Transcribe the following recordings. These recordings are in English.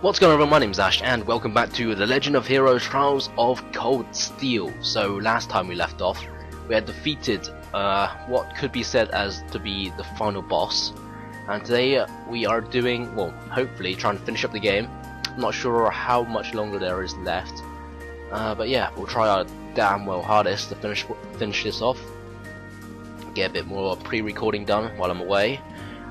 What's going on everyone, my name's Ash and welcome back to The Legend of Heroes Trials of Cold Steel. So last time we left off, we had defeated what could be said as to be the final boss. And today we are doing, well, hopefully trying to finish up the game. I'm not sure how much longer there is left. But yeah, we'll try our damn well hardest to finish this off. Get a bit more pre-recording done while I'm away.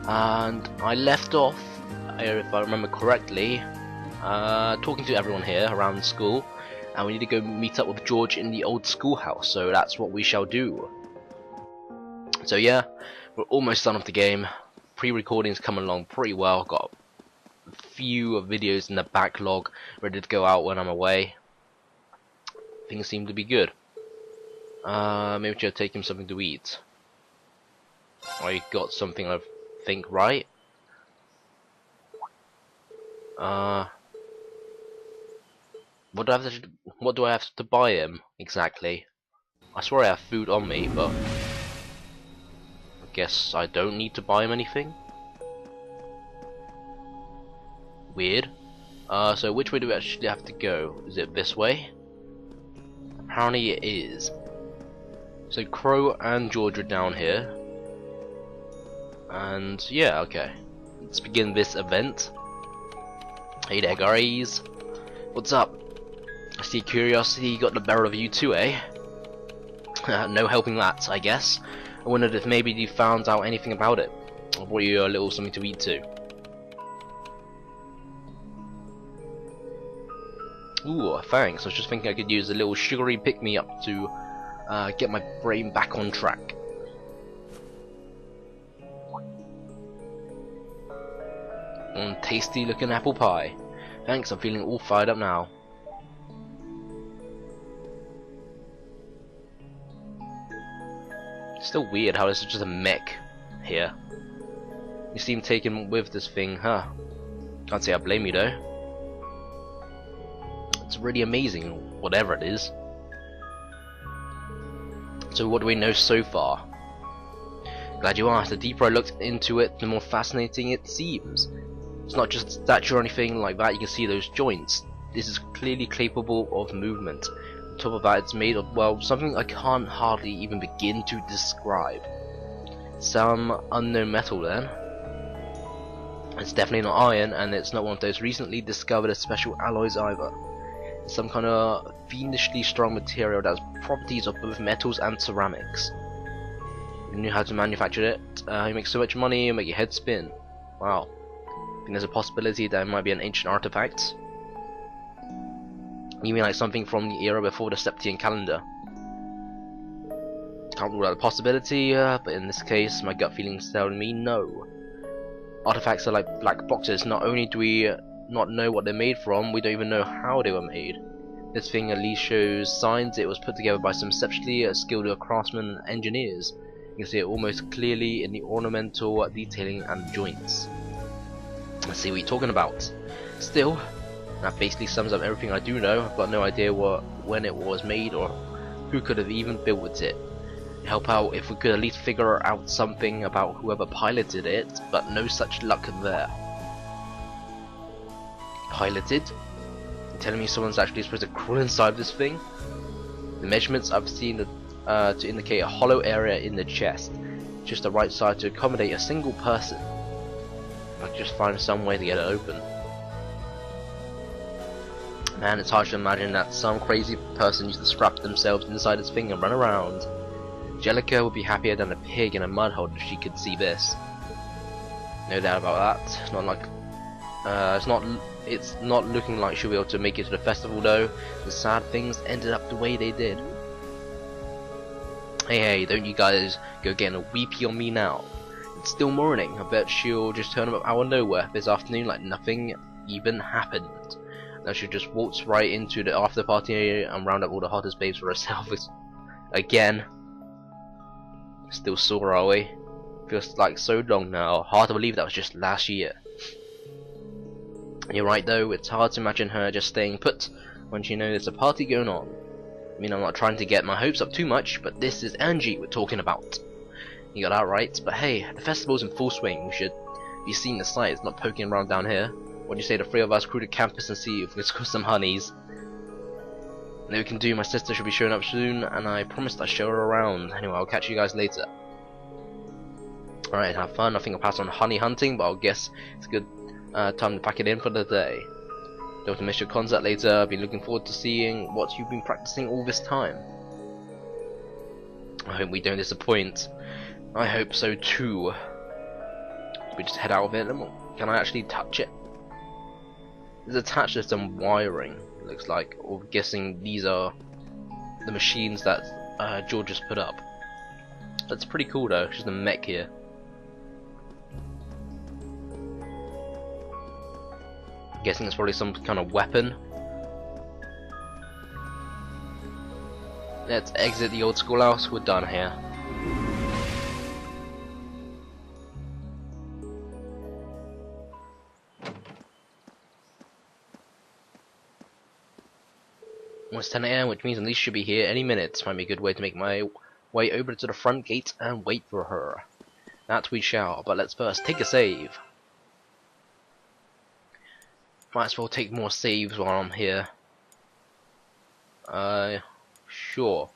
And I left off, if I remember correctly, talking to everyone here around school, and we need to go meet up with George in the old schoolhouse, so that's what we shall do. So yeah, we're almost done with the game. Pre-recording's coming along pretty well. Got a few videos in the backlog ready to go out when I'm away. Things seem to be good. Maybe I should take him something to eat. I got something I think right. What do I have to buy him exactly? I swear I have food on me, but I guess I don't need to buy him anything. Weird. So which way do we actually have to go? Is it this way? Apparently it is. So Crow and George are down here. And yeah, okay. Let's begin this event. Hey there guys. What's up? I see curiosity got the better of you too, eh? No helping that, I guess. I wondered if maybe you found out anything about it. I brought you a little something to eat too. Ooh, thanks. I was just thinking I could use a little sugary pick-me-up to get my brain back on track. Tasty looking apple pie. Thanks, I'm feeling all fired up now. Still weird how this is just a mech here. You seem taken with this thing, huh? Can't say I blame you though. It's really amazing, whatever it is. So what do we know so far? Glad you asked. The deeper I looked into it, the more fascinating it seems. It's not just stature or anything like that. You can see those joints. This is clearly capable of movement. On top of that, it's made of, well, something I can't hardly even begin to describe. Some unknown metal then. It's definitely not iron, and it's not one of those recently discovered special alloys either. It's some kind of fiendishly strong material that has properties of both metals and ceramics. If you knew how to manufacture it, you make so much money, you make your head spin. Wow. I think there's a possibility that it might be an ancient artifact. You mean like something from the era before the Septian calendar? Can't rule out a possibility, but in this case, my gut feeling is telling me no. Artifacts are like black boxes. Not only do we not know what they're made from, we don't even know how they were made. This thing at least shows signs it was put together by some exceptionally skilled craftsmen and engineers. You can see it almost clearly in the ornamental detailing and joints. Let's see what you're talking about. Still, that basically sums up everything I do know. I've got no idea when it was made or who could have even built it. It'd help out if we could at least figure out something about whoever piloted it, but no such luck there. Piloted? You're telling me someone's actually supposed to crawl inside this thing? The measurements I've seen to indicate a hollow area in the chest, just the right size to accommodate a single person. I'll just find some way to get it open. Man, it's hard to imagine that some crazy person used to strap themselves inside this thing and run around. Angelica would be happier than a pig in a mud hole if she could see this. No doubt about that. It's not like it's not looking like she'll be able to make it to the festival though. The sad things ended up the way they did. Hey, don't you guys go getting a weepy on me now. It's still morning. I bet she'll just turn up out of nowhere this afternoon like nothing even happened. Now she'll just waltz right into the after party and round up all the hottest babes for herself again. Still sore, are we? Feels like so long now. Hard to believe that was just last year. You're right though, it's hard to imagine her just staying put when she knows there's a party going on. I mean, I'm not trying to get my hopes up too much, but this is Angie we're talking about. You got that right, but hey, the festival's in full swing. We should be seeing the sights, not poking around down here. What do you say the three of us crew the campus and see if we can score some honeys? And we can do. My sister should be showing up soon, and I promised I'd show her around. Anyway, I'll catch you guys later. Alright, have fun. I think I'll pass on honey hunting, but I'll guess it's a good time to pack it in for the day. Don't want to miss your concert later. I've been looking forward to seeing what you've been practicing all this time. I hope we don't disappoint. I hope so too. We just head out of it. Can I actually touch it? It's attached to some wiring, it looks like. Or I'm guessing these are the machines that George has put up. That's pretty cool though. It's just a mech here. I'm guessing it's probably some kind of weapon. Let's exit the old schoolhouse. We're done here. Almost 10 AM, which means Elise should be here any minute. Might be a good way to make my way over to the front gate and wait for her. That we shall, but let's first take a save. Might as well take more saves while I'm here. Sure.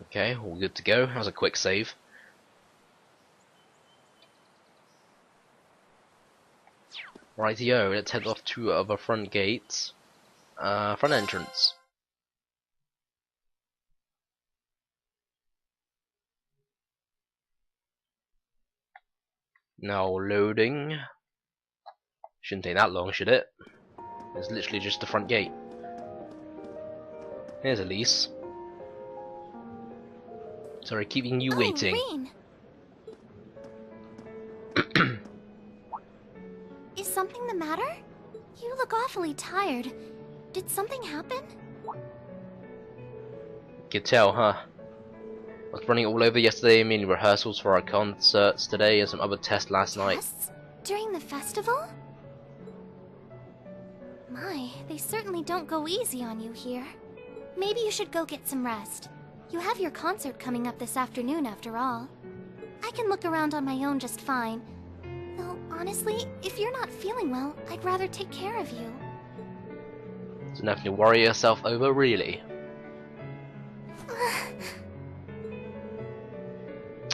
Okay, all good to go. That was a quick save. Rightio, let's head off to the front gates. Front entrance. Now loading. Shouldn't take that long, should it? It's literally just the front gate. Here's Elise. Sorry, keeping you waiting. Is something the matter? You look awfully tired. Did something happen? You could tell, huh? I was running all over yesterday, many rehearsals for our concerts today and some other tests last night. Tests? During the festival? My, they certainly don't go easy on you here. Maybe you should go get some rest. You have your concert coming up this afternoon after all. I can look around on my own just fine. Though, honestly, if you're not feeling well, I'd rather take care of you. There's nothing to worry yourself over, really.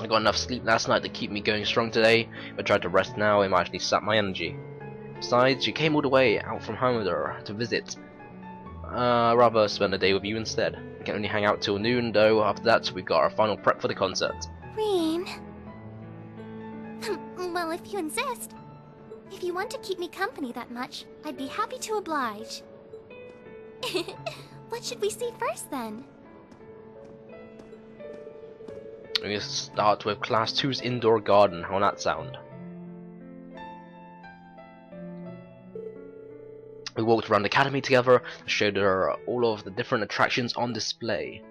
I got enough sleep last night to keep me going strong today. If I tried to rest now, it might actually sap my energy. Besides, you came all the way out from home with her to visit. I'd rather spend the day with you instead. I can only hang out till noon, though. After that, we've got our final prep for the concert. Reen. Well, if you insist. If you want to keep me company that much, I'd be happy to oblige. What should we see first, then? We're going to start with Class 2's indoor garden. How'll that sound? We walked around the academy together and showed her all of the different attractions on display.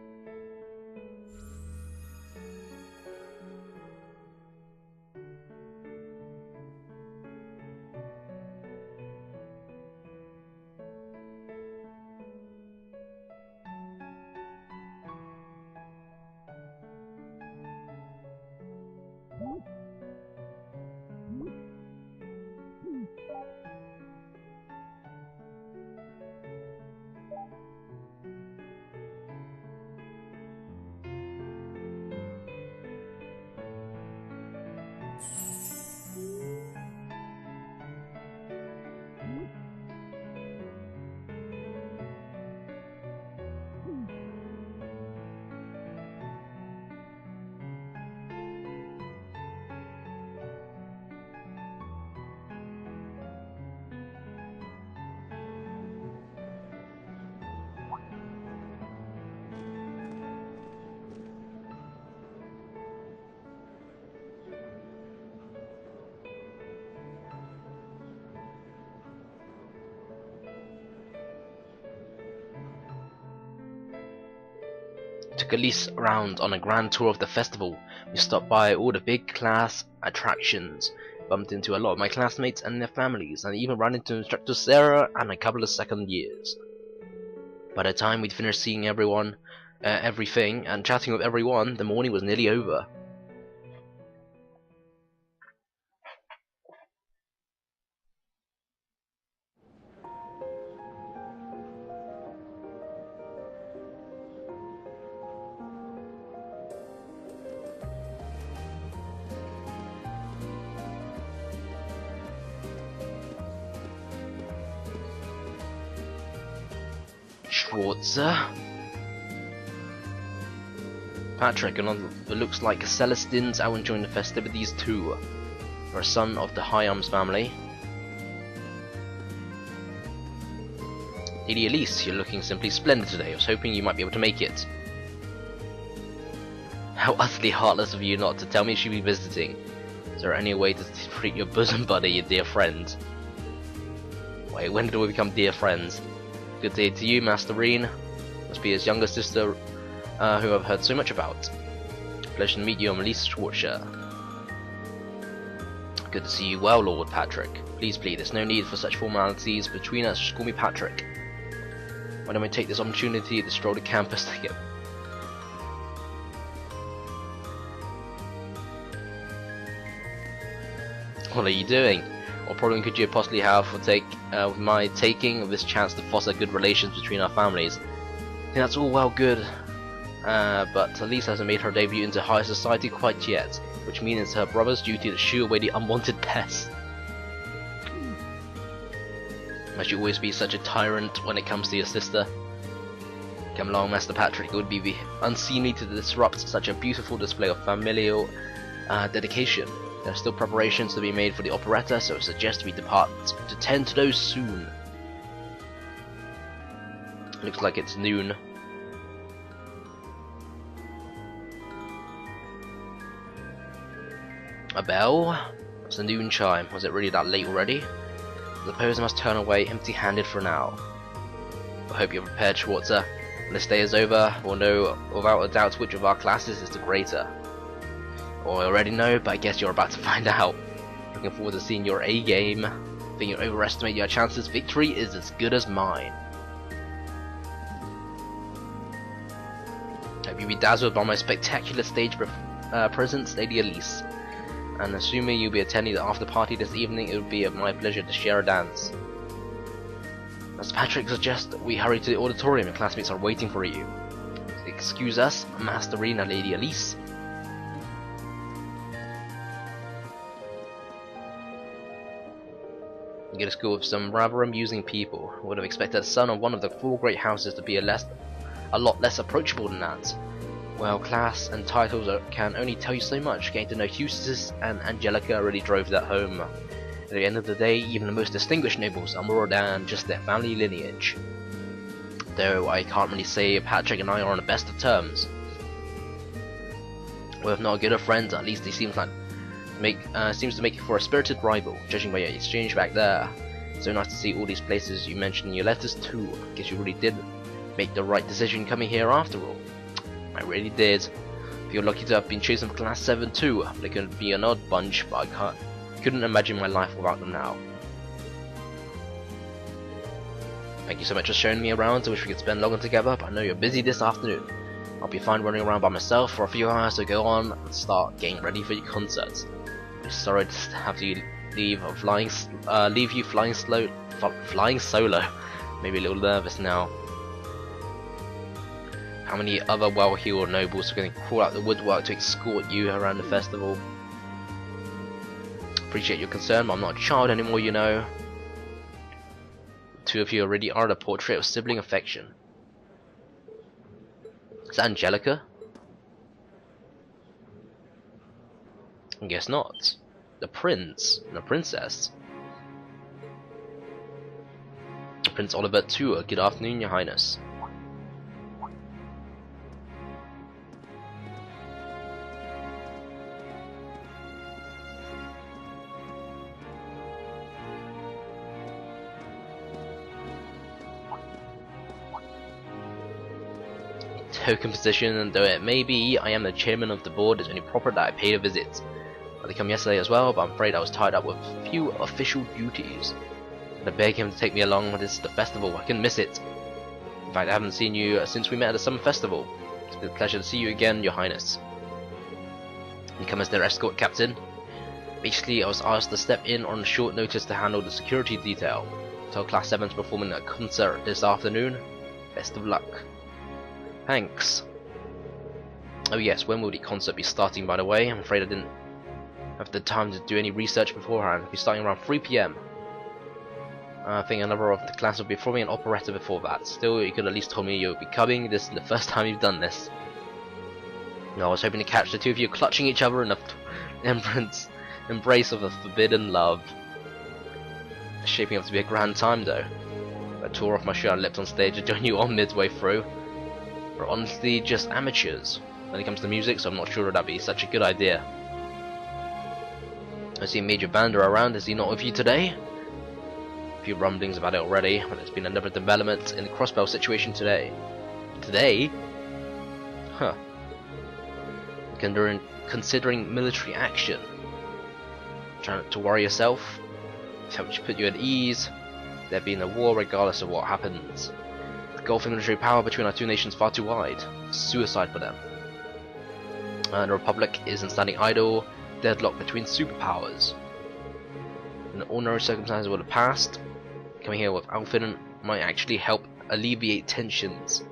Took Elise around on a grand tour of the festival. We stopped by all the big class attractions, bumped into a lot of my classmates and their families, and even ran into instructor Sarah and a couple of second years. By the time we'd finished seeing everyone, everything and chatting with everyone, the morning was nearly over. Schwarzer, Patrick, and it looks like Celestine's out enjoying the festivities too. You're a son of the High Arms family. Lady Elise, you're looking simply splendid today. I was hoping you might be able to make it. How utterly heartless of you not to tell me she'd be visiting. Is there any way to treat your bosom buddy, your dear friend? Wait, when did we become dear friends? Good day to you, Master Reen. Must be his younger sister, who I've heard so much about. Pleasure to meet you, I'm Elise Schwarzer. Good to see you well, Lord Patrick. Please, there's no need for such formalities between us. Just call me Patrick. Why don't we take this opportunity to stroll the campus together? What are you doing? What problem could you possibly have with my taking of this chance to foster good relations between our families? I think that's all well good, but Elise hasn't made her debut into high society quite yet, which means it's her brother's duty to shoo away the unwanted pests. Must you always be such a tyrant when it comes to your sister? Come along, Master Patrick, it would be unseemly to disrupt such a beautiful display of familial dedication. There are still preparations to be made for the operetta, so I suggest we depart to tend to those soon. Looks like it's noon. A bell? It's the noon chime. Was it really that late already? I suppose I must turn away empty-handed for now. I hope you're prepared, Schwarzer. When this day is over, we'll know without a doubt which of our classes is the greater. Or I already know, but I guess you're about to find out. Looking forward to seeing your A game. Think you overestimate your chances. Victory is as good as mine. Hope you'll be dazzled by my spectacular stage presence, Lady Elise. And assuming you'll be attending the after party this evening, it would be my pleasure to share a dance. Master Patrick suggests that we hurry to the auditorium. Your classmates are waiting for you. Excuse us, Master Reen and Lady Elise. You get to school with some rather amusing people. Would have expected a son of one of the four great houses to be a lot less approachable than that. Well, class and titles can only tell you so much. Getting to know Eustace and Angelica really drove that home. At the end of the day, even the most distinguished nobles are more than just their family lineage. Though I can't really say Patrick and I are on the best of terms. Well, if not a good of friends, at least he seems to make for a spirited rival, judging by your exchange back there. So nice to see all these places you mentioned in your letters too. Guess you really did make the right decision coming here after all. I really did. Feel lucky to have been chosen for Class 7 too. They could be an odd bunch, but I couldn't imagine my life without them now. Thank you so much for showing me around. I wish we could spend longer together, but I know you're busy this afternoon. I'll be fine running around by myself for a few hours, so go on and start getting ready for your concert. Sorry to have to leave you flying solo. Maybe a little nervous now. How many other well-heeled nobles are going to crawl out the woodwork to escort you around the festival? Appreciate your concern, but I'm not a child anymore, you know. The two of you already are the portrait of sibling affection. Is that Angelica? I guess not. The prince and the princess. Prince Oliver too. Good afternoon, your highness. Token position, and though it may be I am the chairman of the board, it's only proper that I paid a visit. They come yesterday as well, but I'm afraid I was tied up with a few official duties. I beg him to take me along, but it's the festival, I can miss it. In fact, I haven't seen you since we met at the summer festival. It's been a pleasure to see you again, Your Highness. You come as their escort captain. Basically, I was asked to step in on short notice to handle the security detail. Tell Class 7's performing a concert this afternoon. Best of luck. Thanks. Oh yes, when will the concert be starting, by the way? I'm afraid I didn't have the time to do any research beforehand. It'll be starting around 3 PM. I think another of the class will be performing an operetta before that. Still, you could at least told me you would be coming. This is the first time you've done this. No, I was hoping to catch the two of you clutching each other in an embrace of a forbidden love. It's shaping up to be a grand time, though. I tore off my shirt and leapt on stage to join you on midway through. We're honestly just amateurs when it comes to music, so I'm not sure that'd be such a good idea. I see Major Vander around. Is he not with you today? A few rumblings about it already, but there's been another development in the crossbow situation today. Today? Huh. Considering military action. Trying not to worry yourself. It's helped to put you at ease. There being a war regardless of what happens. The gulf in military power between our two nations far too wide. Suicide for them. The Republic isn't standing idle. Deadlock between superpowers. In the ordinary circumstances of the past, coming here with Alfin might actually help alleviate tensions.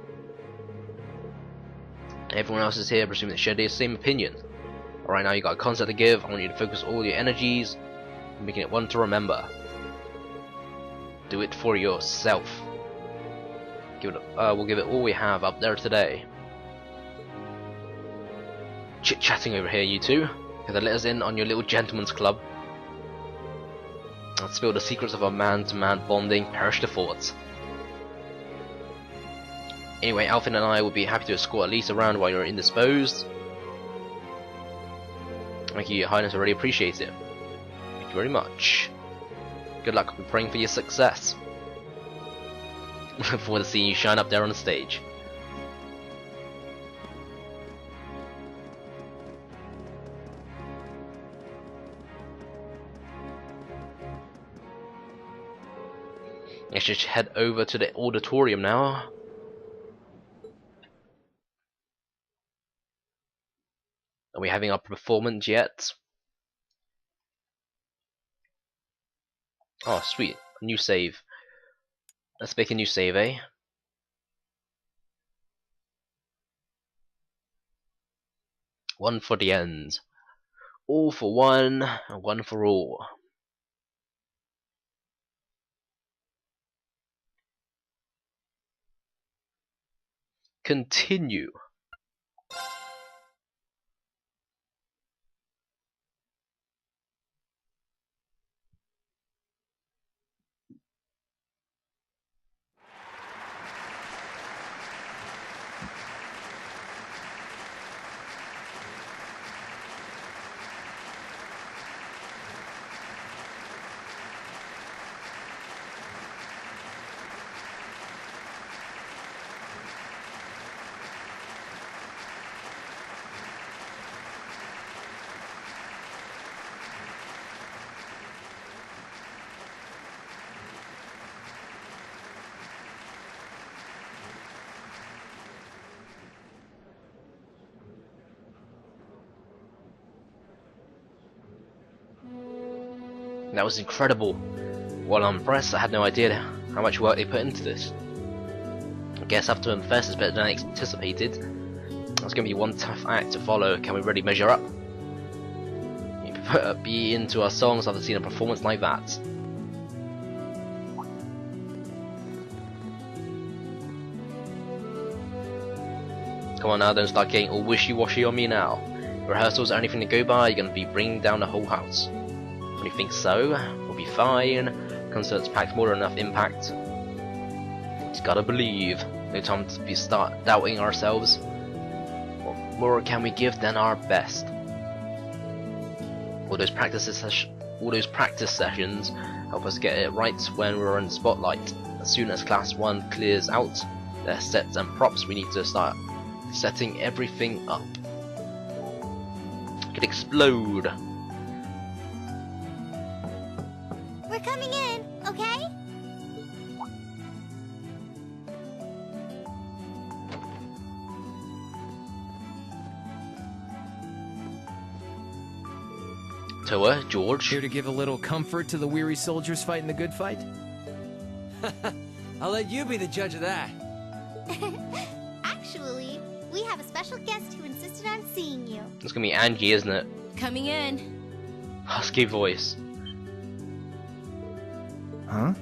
Everyone else is here, presuming they share the same opinion. Alright, now you got a concert to give. I want you to focus all your energies on making it one to remember. Do it for yourself. We'll give it all we have up there today. Chit-chatting over here, you two. Gonna let us in on your little gentleman's club. Let's spill the secrets of our man-to-man bonding. Perish the thoughts. Anyway, Alfin and I will be happy to escort Elise around while you're indisposed. Thank you, Your Highness. I really appreciate it. Thank you very much. Good luck. I'll be praying for your success. Look forward to seeing you shine up there on the stage. Let's just head over to the auditorium now. Are we having our performance yet? Oh, sweet. A new save. Let's make a new save, eh? One for the end. All for one, and one for all. Continue. That was incredible. Well, I'm impressed. I had no idea how much work they put into this. I guess after confess is better than I anticipated. It's going to be one tough act to follow. Can we really measure up? You better be into our songs after seeing a performance like that. Come on now, don't start getting all wishy-washy on me now. Rehearsals are anything to go by. You're going to be bringing down the whole house. When you think so, we'll be fine. Concert's packed more than enough impact. Just gotta believe. No time to start doubting ourselves. What more can we give than our best? All those practice sessions help us get it right when we're in the spotlight. As soon as Class 1 clears out their sets and props, we need to start setting everything up. It could explode. We're coming in, okay? to her, George. Here to give a little comfort to the weary soldiers fighting the good fight? I'll let you be the judge of that. Actually, we have a special guest who insisted on seeing you. It's gonna be Angie, isn't it? Coming in. Husky voice. Huh?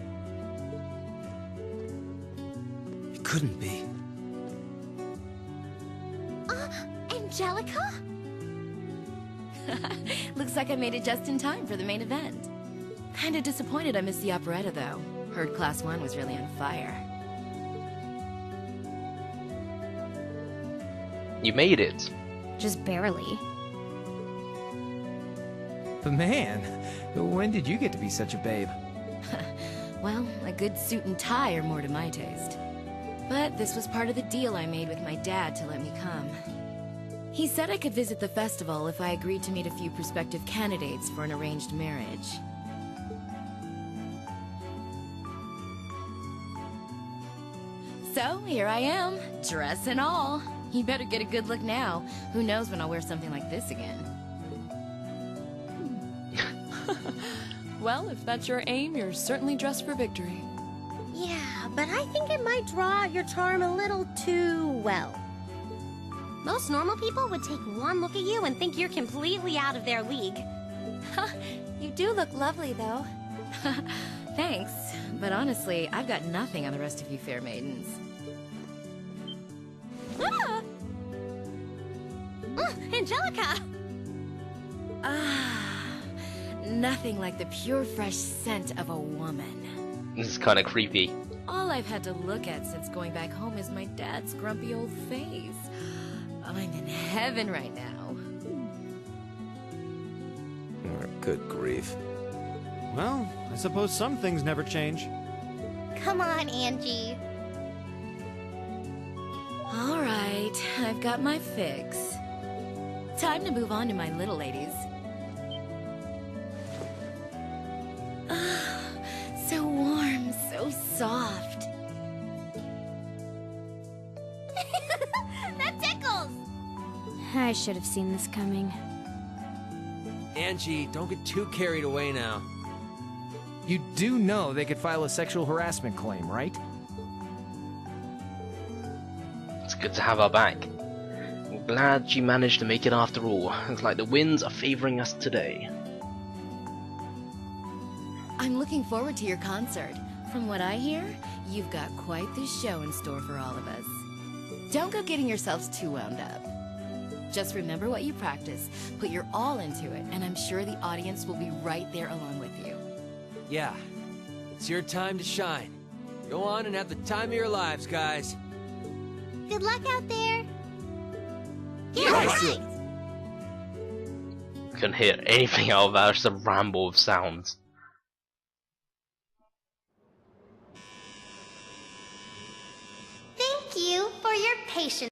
It couldn't be. Angelica? Looks like I made it just in time for the main event. Kinda disappointed I missed the operetta, though. Heard Class I was really on fire. You made it. Just barely. But man, when did you get to be such a babe? Well, a good suit and tie are more to my taste. But this was part of the deal I made with my dad to let me come. He said I could visit the festival if I agreed to meet a few prospective candidates for an arranged marriage. So, here I am, dress and all. You better get a good look now. Who knows when I'll wear something like this again. Well, if that's your aim, you're certainly dressed for victory. Yeah, but I think it might draw out your charm a little too well. Most normal people would take one look at you and think you're completely out of their league. You do look lovely, though. Thanks, but honestly, I've got nothing on the rest of you fair maidens. Ah! Angelica! Nothing like the pure fresh scent of a woman. This is kind of creepy. All I've had to look at since going back home is my dad's grumpy old face. I'm in heaven right now. Good grief. Well, I suppose some things never change. Come on, Angie. All right, I've got my fix. Time to move on to my little ladies. So warm, so soft. That tickles! I should have seen this coming. Angie, don't get too carried away now. You do know they could file a sexual harassment claim, right? It's good to have her back. I'm glad she managed to make it after all. It's like the winds are favoring us today. I'm looking forward to your concert. From what I hear, you've got quite the show in store for all of us. Don't go getting yourselves too wound up. Just remember what you practice, put your all into it, and I'm sure the audience will be right there along with you. Yeah, it's your time to shine. Go on and have the time of your lives, guys. Good luck out there. Yeah, right. Couldn't hear anything out of that, just a ramble of sounds. Thank you for your patience.